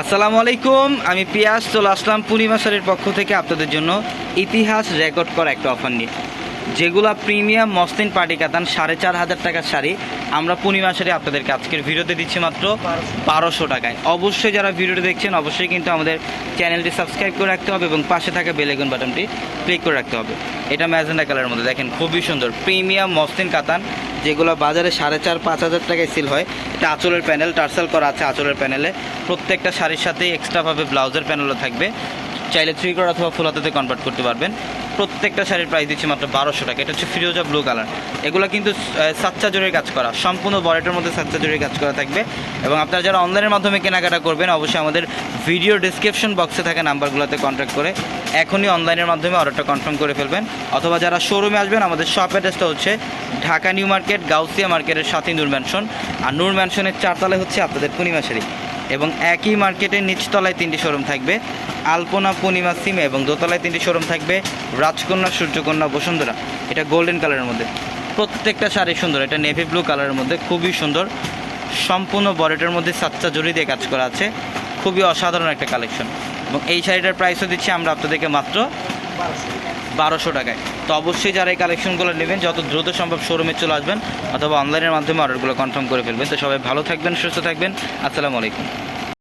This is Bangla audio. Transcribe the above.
আসসালামু আলাইকুম, আমি পিয়াস চলে আসলাম পূর্ণিমা শাড়ির পক্ষ থেকে আপনাদের জন্য ইতিহাস রেকর্ড করা একটা অফার নিয়ে। যেগুলো প্রিমিয়াম মসলিন পার্টি কাতান 4,500 টাকার শাড়ি আমরা পূর্ণিমা শাড়ি আপনাদেরকে আজকের ভিডিওতে দিচ্ছি মাত্র 1200 টাকায়। অবশ্যই যারা ভিডিওটি দেখছেন অবশ্যই কিন্তু আমাদের চ্যানেলটি সাবস্ক্রাইব করে রাখতে হবে এবং পাশে থাকা বেল আইকন বাটনটি ক্লিক করে রাখতে হবে। এটা ম্যাজেন্ডা কালারের মধ্যে দেখেন, খুবই সুন্দর প্রিমিয়াম মসলিন কাতান, যেগুলো বাজারে 4,500-5,000 টাকায় সেল হয়। এটা আঁচলের প্যানেল টার্সেল করা আছে। আঁচলের প্যানেলে প্রত্যেকটা শাড়ির সাথেই এক্সট্রাভাবে ব্লাউজের প্যানেলও থাকবে। চাইলে 3/4 অথবা ফুল হাতাতে কনভার্ট করতে পারবেন। প্রত্যেকটা শাড়ির প্রাইস দিচ্ছি মাত্র 1200 টাকা। এটা হচ্ছে ফিরোজা ব্লু কালার। এগুলো কিন্তু সাচ্চা জরির কাজ করা, সম্পূর্ণ বডিটার মধ্যে সাচ্চা জরির কাজ করা থাকবে। এবং আপনারা যারা অনলাইনের মাধ্যমে কেনাকাটা করবেন অবশ্যই আমাদের ভিডিও ডিসক্রিপশন বক্সে থাকা নাম্বারগুলোতে কন্ট্যাক্ট করে এখনই অনলাইনের মাধ্যমে অর্ডারটা কনফার্ম করে ফেলবেন। অথবা যারা শোরুমে আসবেন, আমাদের শপ অ্যাড্রেসটা হচ্ছে ঢাকা নিউ মার্কেট, গাউসিয়া মার্কেটের সাথে নূর ম্যানশন। আর নূর ম্যানশনের 4 তলায় হচ্ছে আপনাদের পূর্ণিমা শাড়ি। এবং একই মার্কেটের নিচতলায় 3টি শোরুম থাকবে, আলপনা, পূর্ণিমা, সিমে, এবং দোতলায় 3টি শোরুম থাকবে, রাজকন্যা, সূর্যকন্যা, বসুন্ধরা। এটা গোল্ডেন কালারের মধ্যে, প্রত্যেকটা শাড়ি সুন্দর। এটা নেভি ব্লু কালারের মধ্যে খুবই সুন্দর, সম্পূর্ণ বডিটার মধ্যে সাচ্চা জরি দিয়ে কাজ করা আছে। খুবই অসাধারণ একটা কালেকশন। এবং এই শাড়িটার প্রাইসও দিচ্ছি আমরা আপনাদেরকে মাত্র 1200 টাকায়। তো অবশ্যই যারা এই কালেকশনগুলো নেবেন যত দ্রুত সম্ভব শোরুমে চলে আসবেন অথবা অনলাইনের মাধ্যমে অর্ডারগুলো কনফার্ম করে ফেলবেন। তো সবাই ভালো থাকবেন, সুস্থ থাকবেন। আসসালামু আলাইকুম।